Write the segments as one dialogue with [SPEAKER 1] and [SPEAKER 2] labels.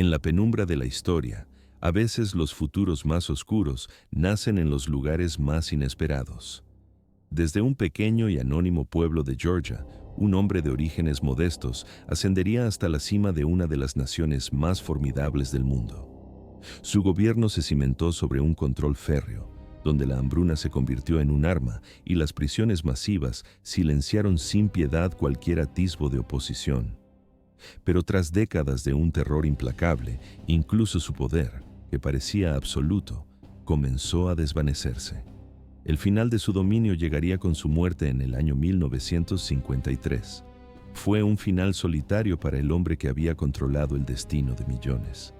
[SPEAKER 1] En la penumbra de la historia, a veces los futuros más oscuros nacen en los lugares más inesperados. Desde un pequeño y anónimo pueblo de Georgia, un hombre de orígenes modestos ascendería hasta la cima de una de las naciones más formidables del mundo. Su gobierno se cimentó sobre un control férreo, donde la hambruna se convirtió en un arma y las prisiones masivas silenciaron sin piedad cualquier atisbo de oposición. Pero tras décadas de un terror implacable, incluso su poder, que parecía absoluto, comenzó a desvanecerse. El final de su dominio llegaría con su muerte en el año 1953. Fue un final solitario para el hombre que había controlado el destino de millones.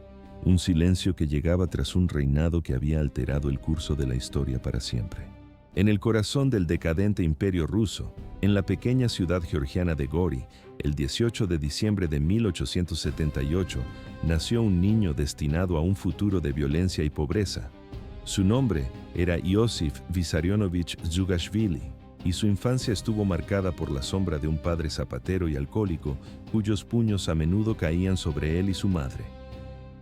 [SPEAKER 1] Un silencio que llegaba tras un reinado que había alterado el curso de la historia para siempre. En el corazón del decadente imperio ruso, en la pequeña ciudad georgiana de Gori, el 18 de diciembre de 1878, nació un niño destinado a un futuro de violencia y pobreza. Su nombre era Iosif Vissarionovich Zugashvili, y su infancia estuvo marcada por la sombra de un padre zapatero y alcohólico, cuyos puños a menudo caían sobre él y su madre.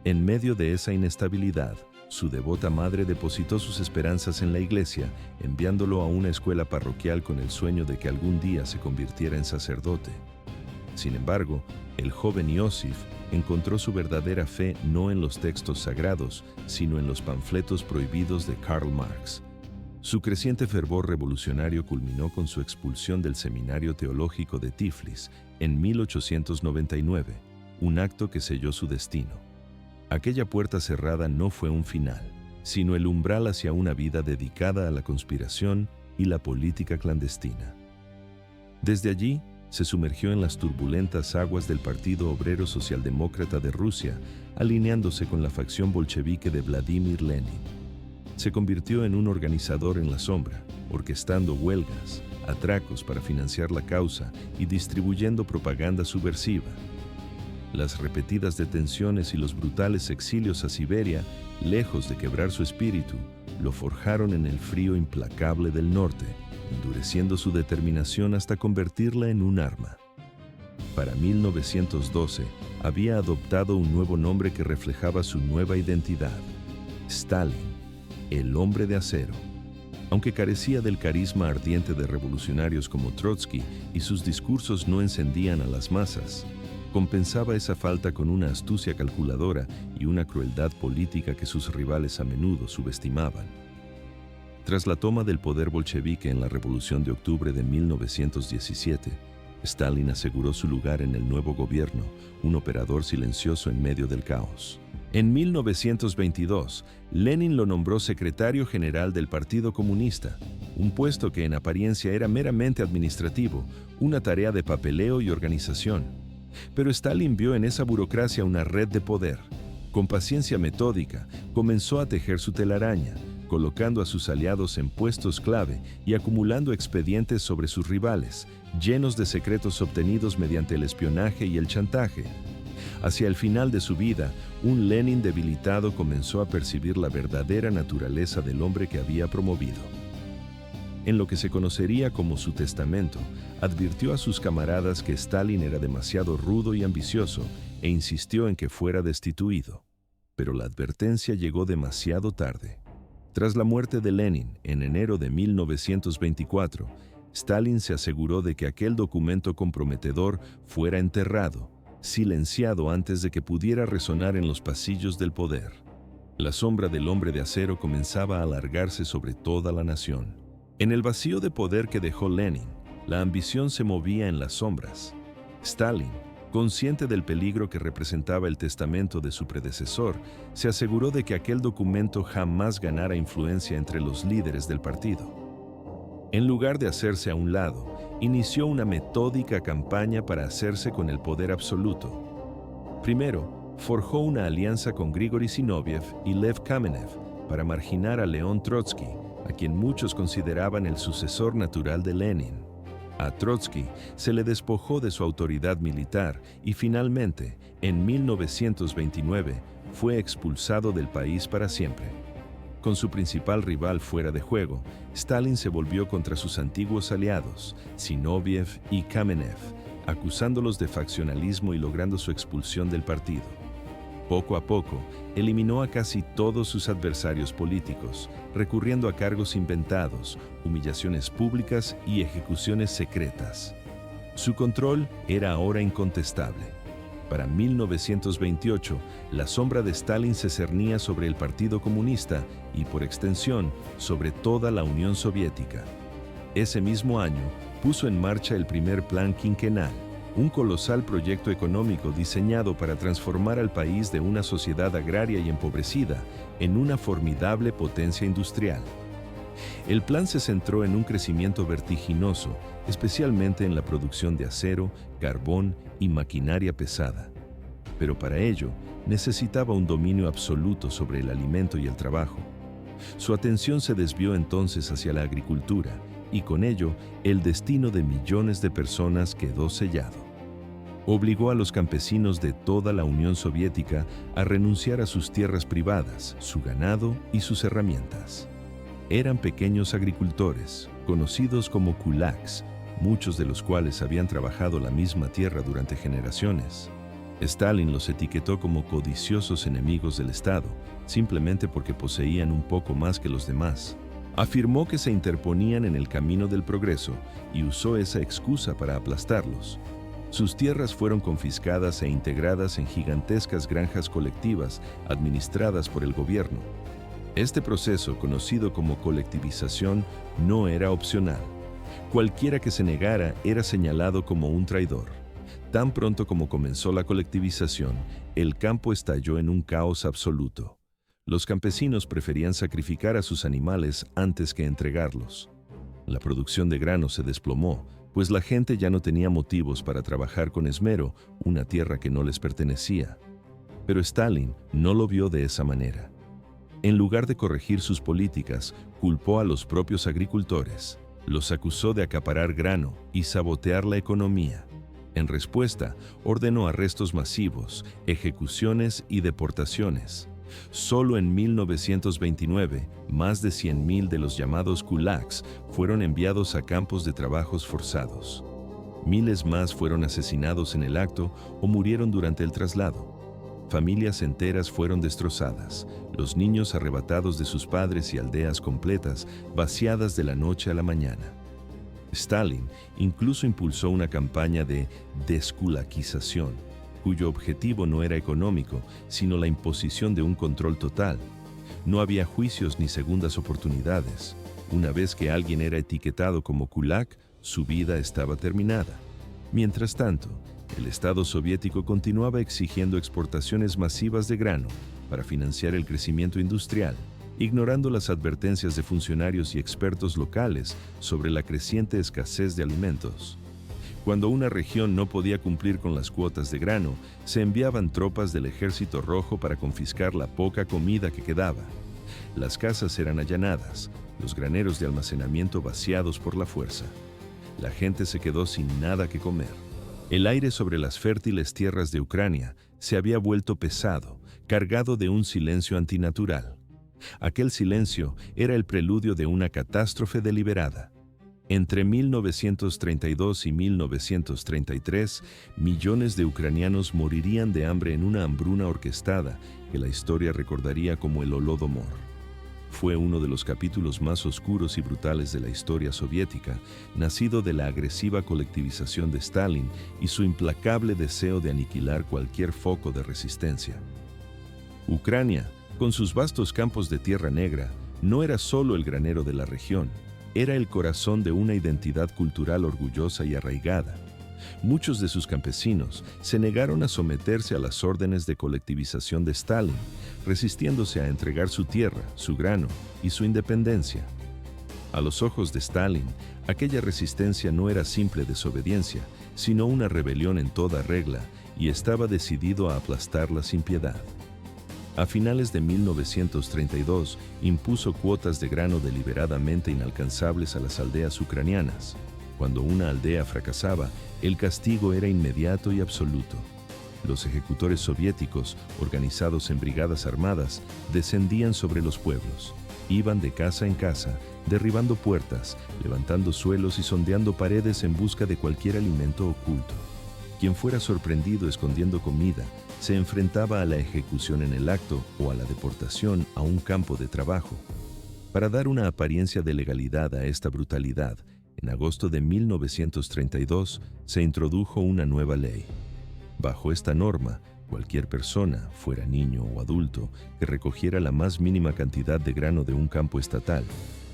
[SPEAKER 1] En medio de esa inestabilidad, su devota madre depositó sus esperanzas en la iglesia, enviándolo a una escuela parroquial con el sueño de que algún día se convirtiera en sacerdote. Sin embargo, el joven Iosif encontró su verdadera fe no en los textos sagrados, sino en los panfletos prohibidos de Karl Marx. Su creciente fervor revolucionario culminó con su expulsión del Seminario Teológico de Tiflis en 1899, un acto que selló su destino. Aquella puerta cerrada no fue un final, sino el umbral hacia una vida dedicada a la conspiración y la política clandestina. Desde allí, se sumergió en las turbulentas aguas del Partido Obrero Socialdemócrata de Rusia, alineándose con la facción bolchevique de Vladimir Lenin. Se convirtió en un organizador en la sombra, orquestando huelgas, atracos para financiar la causa y distribuyendo propaganda subversiva. Las repetidas detenciones y los brutales exilios a Siberia, lejos de quebrar su espíritu, lo forjaron en el frío implacable del norte, endureciendo su determinación hasta convertirla en un arma. Para 1912, había adoptado un nuevo nombre que reflejaba su nueva identidad: Stalin, el hombre de acero. Aunque carecía del carisma ardiente de revolucionarios como Trotsky y sus discursos no encendían a las masas, compensaba esa falta con una astucia calculadora y una crueldad política que sus rivales a menudo subestimaban. Tras la toma del poder bolchevique en la Revolución de Octubre de 1917, Stalin aseguró su lugar en el nuevo gobierno, un operador silencioso en medio del caos. En 1922, Lenin lo nombró secretario general del Partido Comunista, un puesto que en apariencia era meramente administrativo, una tarea de papeleo y organización. Pero Stalin vio en esa burocracia una red de poder. Con paciencia metódica, comenzó a tejer su telaraña, colocando a sus aliados en puestos clave y acumulando expedientes sobre sus rivales, llenos de secretos obtenidos mediante el espionaje y el chantaje. Hacia el final de su vida, un Lenin debilitado comenzó a percibir la verdadera naturaleza del hombre que había promovido. En lo que se conocería como su testamento, advirtió a sus camaradas que Stalin era demasiado rudo y ambicioso e insistió en que fuera destituido. Pero la advertencia llegó demasiado tarde. Tras la muerte de Lenin, en enero de 1924, Stalin se aseguró de que aquel documento comprometedor fuera enterrado, silenciado antes de que pudiera resonar en los pasillos del poder. La sombra del hombre de acero comenzaba a alargarse sobre toda la nación. En el vacío de poder que dejó Lenin, la ambición se movía en las sombras. Stalin, consciente del peligro que representaba el testamento de su predecesor, se aseguró de que aquel documento jamás ganara influencia entre los líderes del partido. En lugar de hacerse a un lado, inició una metódica campaña para hacerse con el poder absoluto. Primero, forjó una alianza con Grigori Zinoviev y Lev Kamenev para marginar a León Trotsky, a quien muchos consideraban el sucesor natural de Lenin. A Trotsky se le despojó de su autoridad militar y finalmente, en 1929, fue expulsado del país para siempre. Con su principal rival fuera de juego, Stalin se volvió contra sus antiguos aliados, Zinoviev y Kamenev, acusándolos de faccionalismo y logrando su expulsión del partido. Poco a poco, eliminó a casi todos sus adversarios políticos, recurriendo a cargos inventados, humillaciones públicas y ejecuciones secretas. Su control era ahora incontestable. Para 1928, la sombra de Stalin se cernía sobre el Partido Comunista y, por extensión, sobre toda la Unión Soviética. Ese mismo año, puso en marcha el primer Plan Quinquenal, un colosal proyecto económico diseñado para transformar al país de una sociedad agraria y empobrecida en una formidable potencia industrial. El plan se centró en un crecimiento vertiginoso, especialmente en la producción de acero, carbón y maquinaria pesada. Pero para ello, necesitaba un dominio absoluto sobre el alimento y el trabajo. Su atención se desvió entonces hacia la agricultura, y con ello, el destino de millones de personas quedó sellado. Obligó a los campesinos de toda la Unión Soviética a renunciar a sus tierras privadas, su ganado y sus herramientas. Eran pequeños agricultores, conocidos como kulaks, muchos de los cuales habían trabajado la misma tierra durante generaciones. Stalin los etiquetó como codiciosos enemigos del Estado, simplemente porque poseían un poco más que los demás. Afirmó que se interponían en el camino del progreso y usó esa excusa para aplastarlos. Sus tierras fueron confiscadas e integradas en gigantescas granjas colectivas administradas por el gobierno. Este proceso, conocido como colectivización, no era opcional. Cualquiera que se negara era señalado como un traidor. Tan pronto como comenzó la colectivización, el campo estalló en un caos absoluto. Los campesinos preferían sacrificar a sus animales antes que entregarlos. La producción de grano se desplomó, pues la gente ya no tenía motivos para trabajar con esmero una tierra que no les pertenecía. Pero Stalin no lo vio de esa manera. En lugar de corregir sus políticas, culpó a los propios agricultores. Los acusó de acaparar grano y sabotear la economía. En respuesta, ordenó arrestos masivos, ejecuciones y deportaciones. Solo en 1929, más de 100.000 de los llamados kulaks fueron enviados a campos de trabajos forzados. Miles más fueron asesinados en el acto o murieron durante el traslado. Familias enteras fueron destrozadas, los niños arrebatados de sus padres y aldeas completas vaciadas de la noche a la mañana. Stalin incluso impulsó una campaña de desculaquización, cuyo objetivo no era económico, sino la imposición de un control total. No había juicios ni segundas oportunidades. Una vez que alguien era etiquetado como kulak, su vida estaba terminada. Mientras tanto, el Estado soviético continuaba exigiendo exportaciones masivas de grano para financiar el crecimiento industrial, ignorando las advertencias de funcionarios y expertos locales sobre la creciente escasez de alimentos. Cuando una región no podía cumplir con las cuotas de grano, se enviaban tropas del Ejército Rojo para confiscar la poca comida que quedaba. Las casas eran allanadas, los graneros de almacenamiento vaciados por la fuerza. La gente se quedó sin nada que comer. El aire sobre las fértiles tierras de Ucrania se había vuelto pesado, cargado de un silencio antinatural. Aquel silencio era el preludio de una catástrofe deliberada. Entre 1932 y 1933, millones de ucranianos morirían de hambre en una hambruna orquestada que la historia recordaría como el Holodomor. Fue uno de los capítulos más oscuros y brutales de la historia soviética, nacido de la agresiva colectivización de Stalin y su implacable deseo de aniquilar cualquier foco de resistencia. Ucrania, con sus vastos campos de tierra negra, no era solo el granero de la región, era el corazón de una identidad cultural orgullosa y arraigada. Muchos de sus campesinos se negaron a someterse a las órdenes de colectivización de Stalin, resistiéndose a entregar su tierra, su grano y su independencia. A los ojos de Stalin, aquella resistencia no era simple desobediencia, sino una rebelión en toda regla, y estaba decidido a aplastarla sin piedad. A finales de 1932, impuso cuotas de grano deliberadamente inalcanzables a las aldeas ucranianas. Cuando una aldea fracasaba, el castigo era inmediato y absoluto. Los ejecutores soviéticos, organizados en brigadas armadas, descendían sobre los pueblos. Iban de casa en casa, derribando puertas, levantando suelos y sondeando paredes en busca de cualquier alimento oculto. Quien fuera sorprendido escondiendo comida se enfrentaba a la ejecución en el acto o a la deportación a un campo de trabajo. Para dar una apariencia de legalidad a esta brutalidad, en agosto de 1932 se introdujo una nueva ley. Bajo esta norma, cualquier persona, fuera niño o adulto, que recogiera la más mínima cantidad de grano de un campo estatal,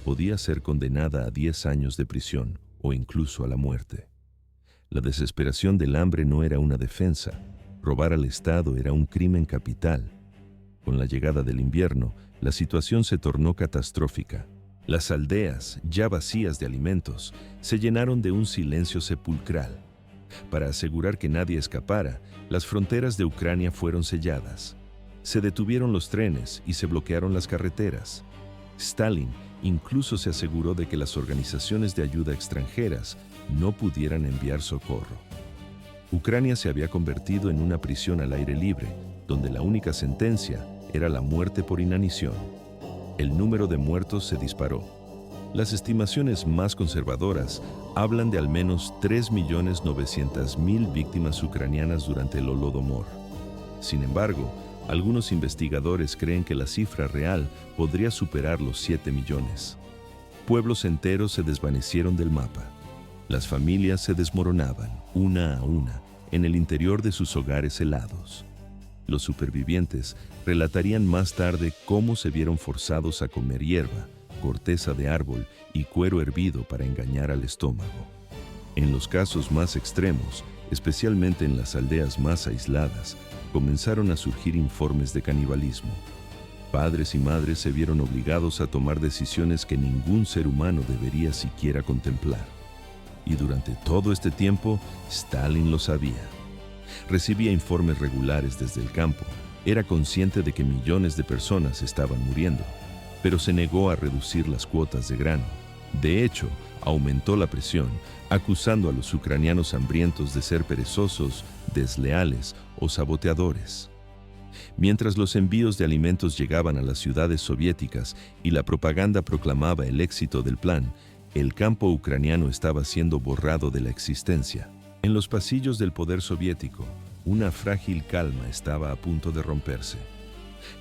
[SPEAKER 1] podía ser condenada a 10 años de prisión o incluso a la muerte. La desesperación del hambre no era una defensa. Robar al Estado era un crimen capital. Con la llegada del invierno, la situación se tornó catastrófica. Las aldeas, ya vacías de alimentos, se llenaron de un silencio sepulcral. Para asegurar que nadie escapara, las fronteras de Ucrania fueron selladas. Se detuvieron los trenes y se bloquearon las carreteras. Stalin incluso se aseguró de que las organizaciones de ayuda extranjeras no pudieran enviar socorro. Ucrania se había convertido en una prisión al aire libre, donde la única sentencia era la muerte por inanición. El número de muertos se disparó. Las estimaciones más conservadoras hablan de al menos 3.900.000 víctimas ucranianas durante el Holodomor. Sin embargo, algunos investigadores creen que la cifra real podría superar los 7 millones. Pueblos enteros se desvanecieron del mapa. Las familias se desmoronaban, una a una, en el interior de sus hogares helados. Los supervivientes relatarían más tarde cómo se vieron forzados a comer hierba, corteza de árbol y cuero hervido para engañar al estómago. En los casos más extremos, especialmente en las aldeas más aisladas, comenzaron a surgir informes de canibalismo. Padres y madres se vieron obligados a tomar decisiones que ningún ser humano debería siquiera contemplar. Y durante todo este tiempo, Stalin lo sabía. Recibía informes regulares desde el campo, era consciente de que millones de personas estaban muriendo, pero se negó a reducir las cuotas de grano. De hecho, aumentó la presión, acusando a los ucranianos hambrientos de ser perezosos, desleales o saboteadores. Mientras los envíos de alimentos llegaban a las ciudades soviéticas y la propaganda proclamaba el éxito del plan, el campo ucraniano estaba siendo borrado de la existencia. En los pasillos del poder soviético, una frágil calma estaba a punto de romperse.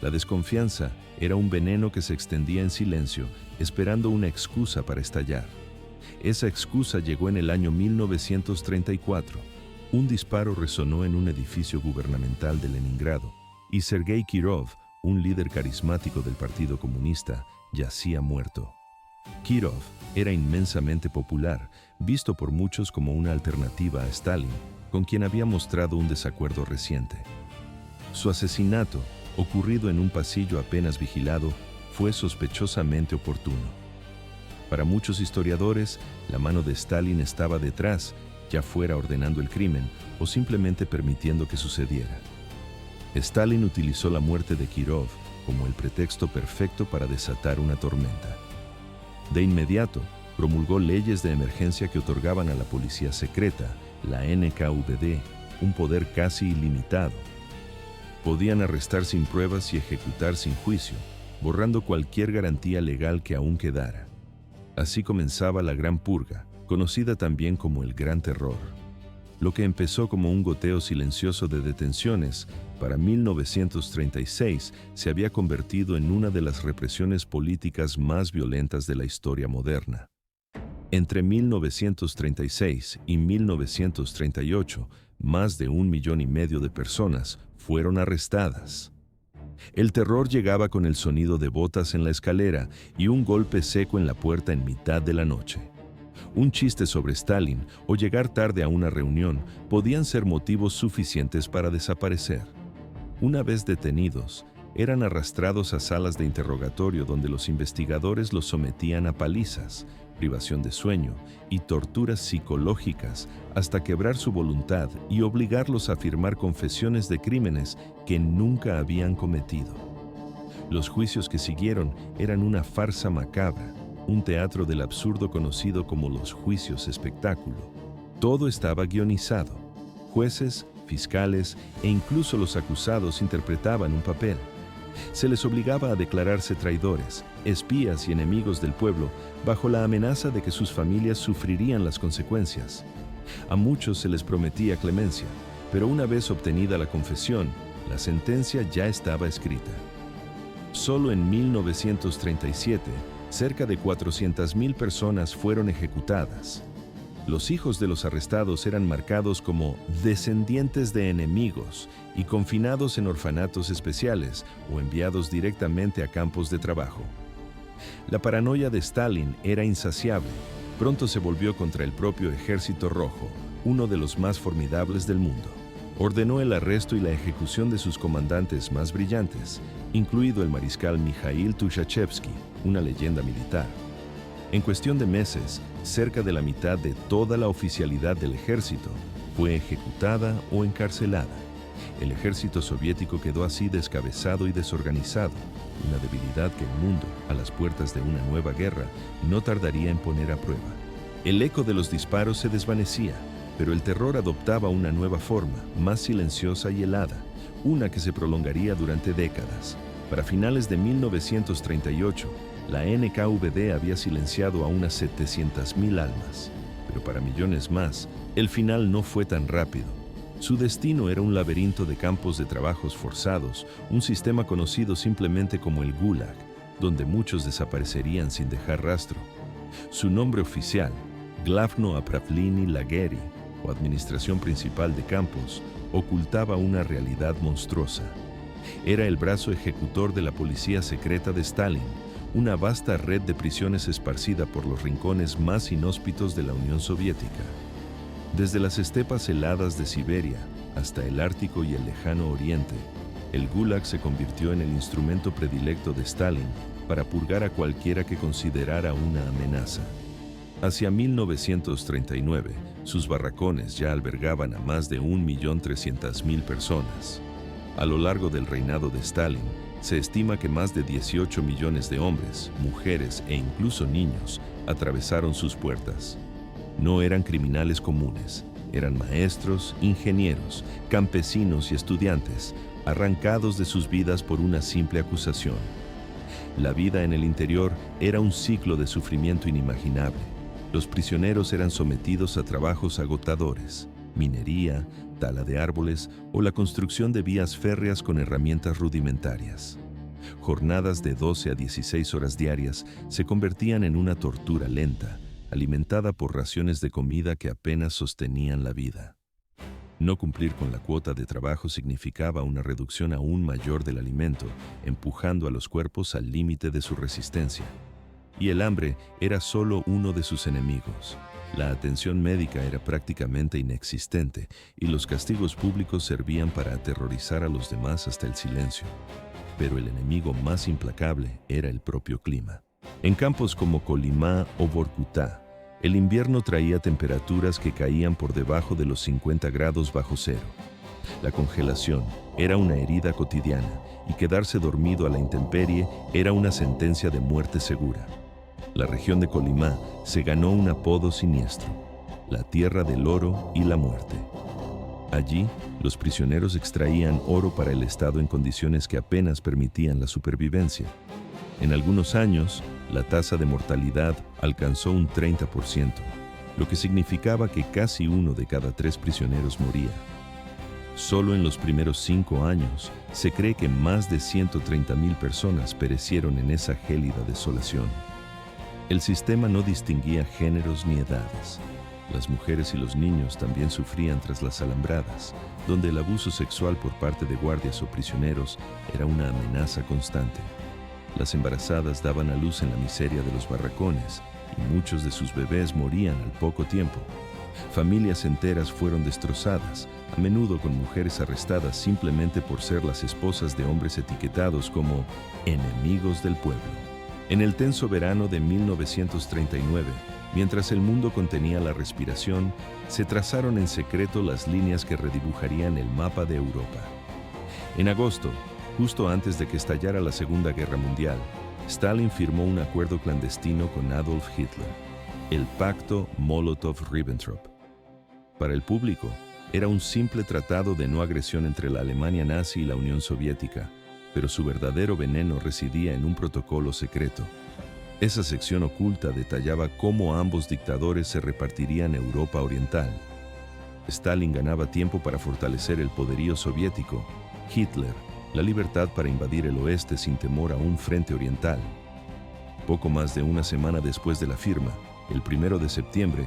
[SPEAKER 1] La desconfianza era un veneno que se extendía en silencio, esperando una excusa para estallar. Esa excusa llegó en el año 1934. Un disparo resonó en un edificio gubernamental de Leningrado, y Sergei Kirov, un líder carismático del Partido Comunista, yacía muerto. Kirov era inmensamente popular, visto por muchos como una alternativa a Stalin, con quien había mostrado un desacuerdo reciente. Su asesinato, ocurrido en un pasillo apenas vigilado, fue sospechosamente oportuno. Para muchos historiadores, la mano de Stalin estaba detrás, ya fuera ordenando el crimen o simplemente permitiendo que sucediera. Stalin utilizó la muerte de Kirov como el pretexto perfecto para desatar una tormenta. De inmediato, promulgó leyes de emergencia que otorgaban a la policía secreta, la NKVD, un poder casi ilimitado. Podían arrestar sin pruebas y ejecutar sin juicio, borrando cualquier garantía legal que aún quedara. Así comenzaba la Gran Purga, conocida también como el Gran Terror. Lo que empezó como un goteo silencioso de detenciones, para 1936 se había convertido en una de las represiones políticas más violentas de la historia moderna. Entre 1936 y 1938, más de 1,5 millones de personas fueron arrestadas. El terror llegaba con el sonido de botas en la escalera y un golpe seco en la puerta en mitad de la noche. Un chiste sobre Stalin o llegar tarde a una reunión podían ser motivos suficientes para desaparecer. Una vez detenidos, eran arrastrados a salas de interrogatorio donde los investigadores los sometían a palizas, privación de sueño y torturas psicológicas hasta quebrar su voluntad y obligarlos a firmar confesiones de crímenes que nunca habían cometido. Los juicios que siguieron eran una farsa macabra, un teatro del absurdo conocido como los juicios espectáculo. Todo estaba guionizado. Jueces, fiscales e incluso los acusados interpretaban un papel. Se les obligaba a declararse traidores, espías y enemigos del pueblo bajo la amenaza de que sus familias sufrirían las consecuencias. A muchos se les prometía clemencia, pero una vez obtenida la confesión, La sentencia ya estaba escrita. Solo en 1937, cerca de 400.000 personas fueron ejecutadas. Los hijos de los arrestados eran marcados como descendientes de enemigos y confinados en orfanatos especiales o enviados directamente a campos de trabajo. La paranoia de Stalin era insaciable. Pronto se volvió contra el propio Ejército Rojo, uno de los más formidables del mundo. Ordenó el arresto y la ejecución de sus comandantes más brillantes, incluido el mariscal Mikhail Tushachevsky, una leyenda militar. En cuestión de meses, cerca de la mitad de toda la oficialidad del ejército fue ejecutada o encarcelada. El ejército soviético quedó así descabezado y desorganizado, una debilidad que el mundo, a las puertas de una nueva guerra, no tardaría en poner a prueba. El eco de los disparos se desvanecía, pero el terror adoptaba una nueva forma, más silenciosa y helada, una que se prolongaría durante décadas. Para finales de 1938, la NKVD había silenciado a unas 700.000 almas, pero para millones más, el final no fue tan rápido. Su destino era un laberinto de campos de trabajos forzados, un sistema conocido simplemente como el Gulag, donde muchos desaparecerían sin dejar rastro. Su nombre oficial, Glavno-Upravlenie Lagery, o Administración Principal de Campos, ocultaba una realidad monstruosa. Era el brazo ejecutor de la policía secreta de Stalin, una vasta red de prisiones esparcida por los rincones más inhóspitos de la Unión Soviética. Desde las estepas heladas de Siberia hasta el Ártico y el lejano Oriente, el Gulag se convirtió en el instrumento predilecto de Stalin para purgar a cualquiera que considerara una amenaza. Hacia 1939, sus barracones ya albergaban a más de 1.300.000 personas. A lo largo del reinado de Stalin, se estima que más de 18 millones de hombres, mujeres e incluso niños atravesaron sus puertas. No eran criminales comunes, eran maestros, ingenieros, campesinos y estudiantes, arrancados de sus vidas por una simple acusación. La vida en el interior era un ciclo de sufrimiento inimaginable. Los prisioneros eran sometidos a trabajos agotadores, minería, tala de árboles o la construcción de vías férreas con herramientas rudimentarias. Jornadas de 12 a 16 horas diarias se convertían en una tortura lenta, alimentada por raciones de comida que apenas sostenían la vida. No cumplir con la cuota de trabajo significaba una reducción aún mayor del alimento, empujando a los cuerpos al límite de su resistencia. Y el hambre era solo uno de sus enemigos. La atención médica era prácticamente inexistente y los castigos públicos servían para aterrorizar a los demás hasta el silencio. Pero el enemigo más implacable era el propio clima. En campos como Kolyma o Vorkuta, el invierno traía temperaturas que caían por debajo de los 50 grados bajo cero. La congelación era una herida cotidiana y quedarse dormido a la intemperie era una sentencia de muerte segura. La región de Kolyma se ganó un apodo siniestro, la tierra del oro y la muerte. Allí, los prisioneros extraían oro para el Estado en condiciones que apenas permitían la supervivencia. En algunos años, la tasa de mortalidad alcanzó un 30%, lo que significaba que casi 1 de cada 3 prisioneros moría. Solo en los primeros 5 años, se cree que más de 130.000 personas perecieron en esa gélida desolación. El sistema no distinguía géneros ni edades. Las mujeres y los niños también sufrían tras las alambradas, donde el abuso sexual por parte de guardias o prisioneros era una amenaza constante. Las embarazadas daban a luz en la miseria de los barracones y muchos de sus bebés morían al poco tiempo. Familias enteras fueron destrozadas, a menudo con mujeres arrestadas simplemente por ser las esposas de hombres etiquetados como enemigos del pueblo. En el tenso verano de 1939, mientras el mundo contenía la respiración, se trazaron en secreto las líneas que redibujarían el mapa de Europa. En agosto, justo antes de que estallara la Segunda Guerra Mundial, Stalin firmó un acuerdo clandestino con Adolf Hitler, el Pacto Molotov-Ribbentrop. Para el público, era un simple tratado de no agresión entre la Alemania nazi y la Unión Soviética, pero su verdadero veneno residía en un protocolo secreto. Esa sección oculta detallaba cómo ambos dictadores se repartirían Europa Oriental. Stalin ganaba tiempo para fortalecer el poderío soviético, Hitler, la libertad para invadir el oeste sin temor a un frente oriental. Poco más de una semana después de la firma, el 1 de septiembre,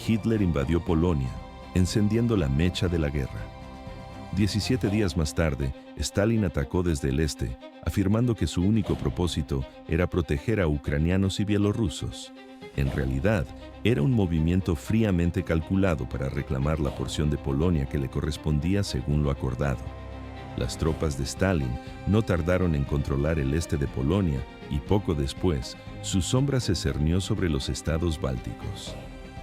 [SPEAKER 1] Hitler invadió Polonia, encendiendo la mecha de la guerra. 17 días más tarde, Stalin atacó desde el este, afirmando que su único propósito era proteger a ucranianos y bielorrusos. En realidad, era un movimiento fríamente calculado para reclamar la porción de Polonia que le correspondía según lo acordado. Las tropas de Stalin no tardaron en controlar el este de Polonia y poco después, su sombra se cernió sobre los estados bálticos.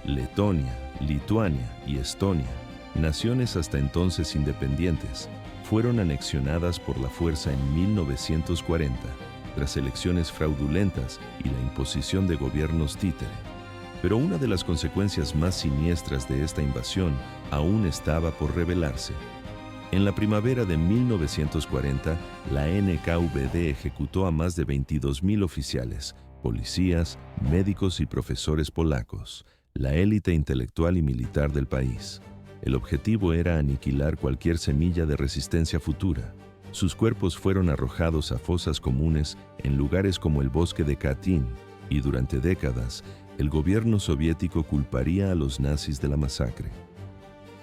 [SPEAKER 1] Letonia, Lituania y Estonia, naciones hasta entonces independientes, fueron anexionadas por la fuerza en 1940, tras elecciones fraudulentas y la imposición de gobiernos títere. Pero una de las consecuencias más siniestras de esta invasión aún estaba por revelarse. En la primavera de 1940, la NKVD ejecutó a más de 22,000 oficiales, policías, médicos y profesores polacos, la élite intelectual y militar del país. El objetivo era aniquilar cualquier semilla de resistencia futura. Sus cuerpos fueron arrojados a fosas comunes en lugares como el bosque de Katyn, y durante décadas, el gobierno soviético culparía a los nazis de la masacre.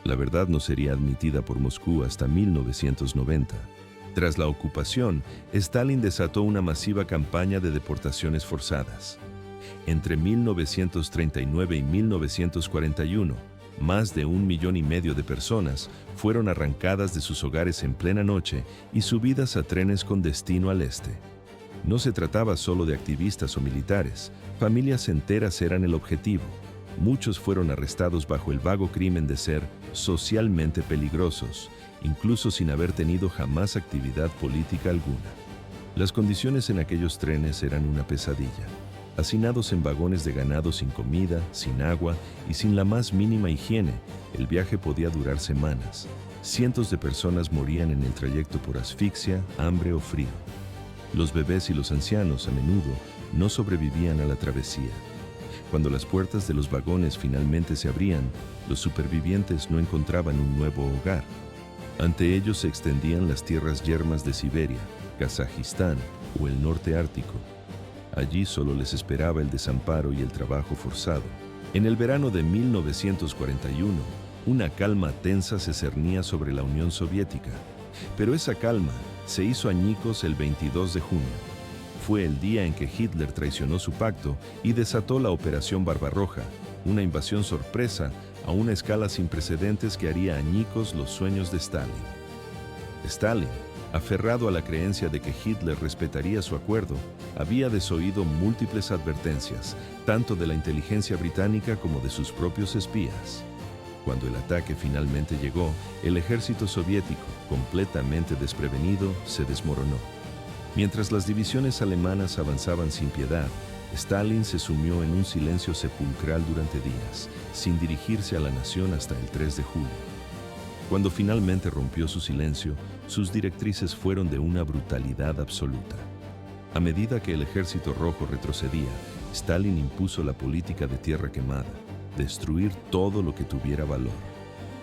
[SPEAKER 1] La verdad no sería admitida por Moscú hasta 1990. Tras la ocupación, Stalin desató una masiva campaña de deportaciones forzadas. Entre 1939 y 1941, más de 1,5 millones de personas fueron arrancadas de sus hogares en plena noche y subidas a trenes con destino al este. No se trataba solo de activistas o militares, familias enteras eran el objetivo. Muchos fueron arrestados bajo el vago crimen de ser socialmente peligrosos, incluso sin haber tenido jamás actividad política alguna. Las condiciones en aquellos trenes eran una pesadilla. Hacinados en vagones de ganado sin comida, sin agua y sin la más mínima higiene, el viaje podía durar semanas. Cientos de personas morían en el trayecto por asfixia, hambre o frío. Los bebés y los ancianos, a menudo, no sobrevivían a la travesía. Cuando las puertas de los vagones finalmente se abrían, los supervivientes no encontraban un nuevo hogar. Ante ellos se extendían las tierras yermas de Siberia, Kazajistán o el norte ártico. Allí solo les esperaba el desamparo y el trabajo forzado. En el verano de 1941, una calma tensa se cernía sobre la Unión Soviética. Pero esa calma se hizo añicos el 22 de junio. Fue el día en que Hitler traicionó su pacto y desató la Operación Barbarroja, una invasión sorpresa a una escala sin precedentes que haría añicos los sueños de Stalin. Stalin, aferrado a la creencia de que Hitler respetaría su acuerdo, había desoído múltiples advertencias, tanto de la inteligencia británica como de sus propios espías. Cuando el ataque finalmente llegó, el ejército soviético, completamente desprevenido, se desmoronó. Mientras las divisiones alemanas avanzaban sin piedad, Stalin se sumió en un silencio sepulcral durante días, sin dirigirse a la nación hasta el 3 de julio. Cuando finalmente rompió su silencio, sus directrices fueron de una brutalidad absoluta. A medida que el ejército rojo retrocedía, Stalin impuso la política de tierra quemada, destruir todo lo que tuviera valor: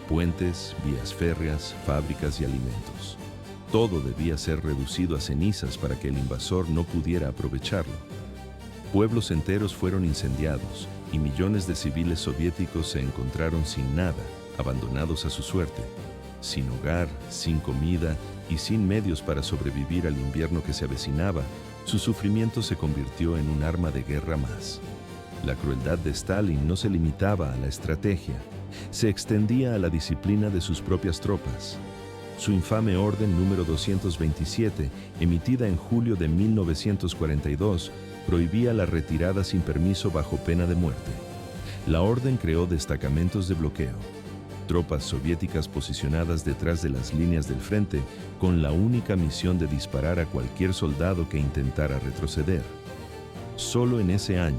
[SPEAKER 1] puentes, vías férreas, fábricas y alimentos. Todo debía ser reducido a cenizas para que el invasor no pudiera aprovecharlo. Pueblos enteros fueron incendiados y millones de civiles soviéticos se encontraron sin nada, abandonados a su suerte, sin hogar, sin comida y sin medios para sobrevivir al invierno que se avecinaba. Su sufrimiento se convirtió en un arma de guerra más. La crueldad de Stalin no se limitaba a la estrategia, se extendía a la disciplina de sus propias tropas. Su infame Orden número 227, emitida en julio de 1942, prohibía la retirada sin permiso bajo pena de muerte. La orden creó destacamentos de bloqueo, tropas soviéticas posicionadas detrás de las líneas del frente con la única misión de disparar a cualquier soldado que intentara retroceder. Solo en ese año,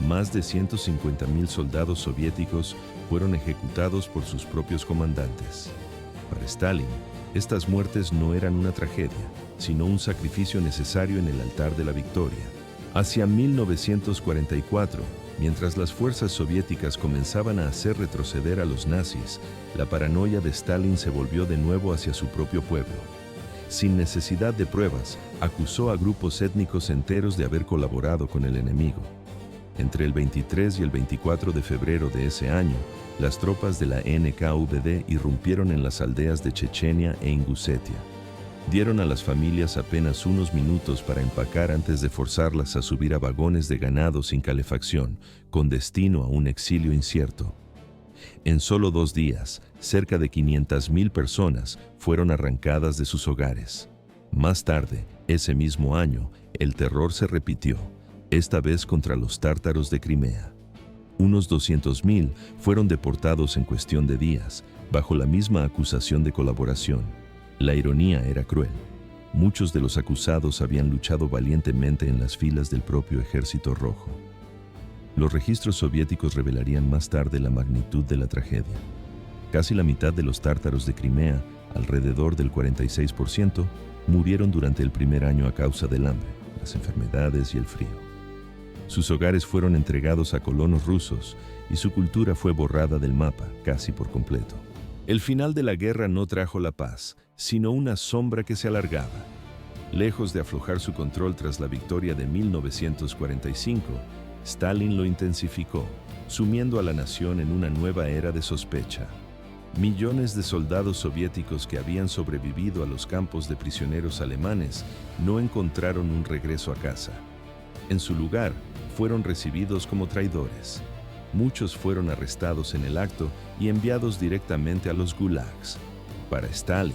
[SPEAKER 1] más de 150,000 soldados soviéticos fueron ejecutados por sus propios comandantes. Para Stalin, estas muertes no eran una tragedia, sino un sacrificio necesario en el altar de la victoria. Hacia 1944, mientras las fuerzas soviéticas comenzaban a hacer retroceder a los nazis, la paranoia de Stalin se volvió de nuevo hacia su propio pueblo. sin necesidad de pruebas, acusó a grupos étnicos enteros de haber colaborado con el enemigo. Entre el 23 y el 24 de febrero de ese año, las tropas de la NKVD irrumpieron en las aldeas de Chechenia e Ingusetia. Dieron a las familias apenas unos minutos para empacar antes de forzarlas a subir a vagones de ganado sin calefacción, con destino a un exilio incierto. En solo 2 días, cerca de 500,000 personas fueron arrancadas de sus hogares. Más tarde, ese mismo año, el terror se repitió, esta vez contra los tártaros de Crimea. Unos 200,000 fueron deportados en cuestión de días, bajo la misma acusación de colaboración. La ironía era cruel. Muchos de los acusados habían luchado valientemente en las filas del propio Ejército Rojo. Los registros soviéticos revelarían más tarde la magnitud de la tragedia. Casi la mitad de los tártaros de Crimea, alrededor del 46%, murieron durante el primer año a causa del hambre, las enfermedades y el frío. Sus hogares fueron entregados a colonos rusos y su cultura fue borrada del mapa casi por completo. El final de la guerra no trajo la paz, sino una sombra que se alargaba. Lejos de aflojar su control tras la victoria de 1945, Stalin lo intensificó, sumiendo a la nación en una nueva era de sospecha. Millones de soldados soviéticos que habían sobrevivido a los campos de prisioneros alemanes no encontraron un regreso a casa. En su lugar, fueron recibidos como traidores. Muchos fueron arrestados en el acto y enviados directamente a los gulags. Para Stalin,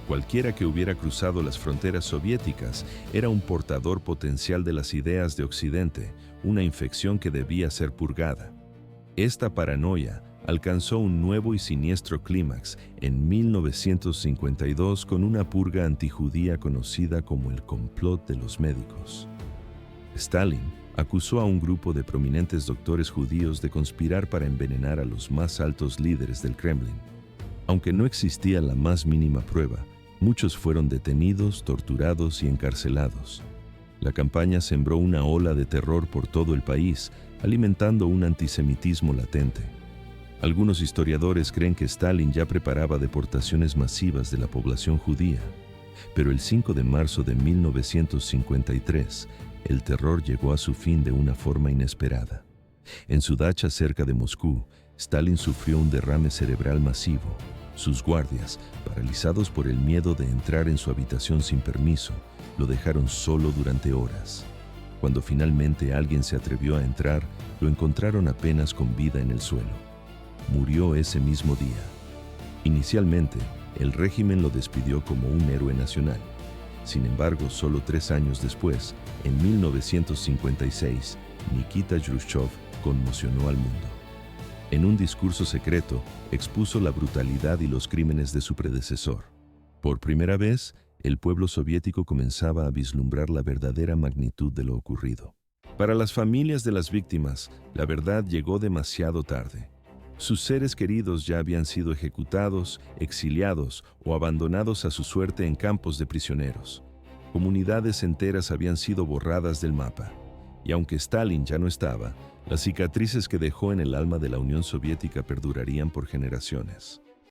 [SPEAKER 1] cualquiera que hubiera cruzado las fronteras soviéticas era un portador potencial de las ideas de Occidente, una infección que debía ser purgada. Esta paranoia alcanzó un nuevo y siniestro clímax en 1952 con una purga antijudía conocida como el complot de los médicos. Stalin acusó a un grupo de prominentes doctores judíos de conspirar para envenenar a los más altos líderes del Kremlin. Aunque no existía la más mínima prueba, muchos fueron detenidos, torturados y encarcelados. La campaña sembró una ola de terror por todo el país, alimentando un antisemitismo latente. Algunos historiadores creen que Stalin ya preparaba deportaciones masivas de la población judía, pero el 5 de marzo de 1953, el terror llegó a su fin de una forma inesperada. En su dacha cerca de Moscú, Stalin sufrió un derrame cerebral masivo. Sus guardias, paralizados por el miedo de entrar en su habitación sin permiso, lo dejaron solo durante horas. Cuando finalmente alguien se atrevió a entrar, lo encontraron apenas con vida en el suelo. Murió ese mismo día. Inicialmente, el régimen lo despidió como un héroe nacional. Sin embargo, solo 3 años después, en 1956, Nikita Khrushchev conmocionó al mundo. En un discurso secreto, expuso la brutalidad y los crímenes de su predecesor. Por primera vez, el pueblo soviético comenzaba a vislumbrar la verdadera magnitud de lo ocurrido. Para las familias de las víctimas, la verdad llegó demasiado tarde. Sus seres queridos ya habían sido ejecutados, exiliados o abandonados a su suerte en campos de prisioneros. Comunidades enteras habían sido borradas del mapa. Y aunque Stalin ya no estaba, las cicatrices que dejó en el alma de la Unión Soviética perdurarían por generaciones.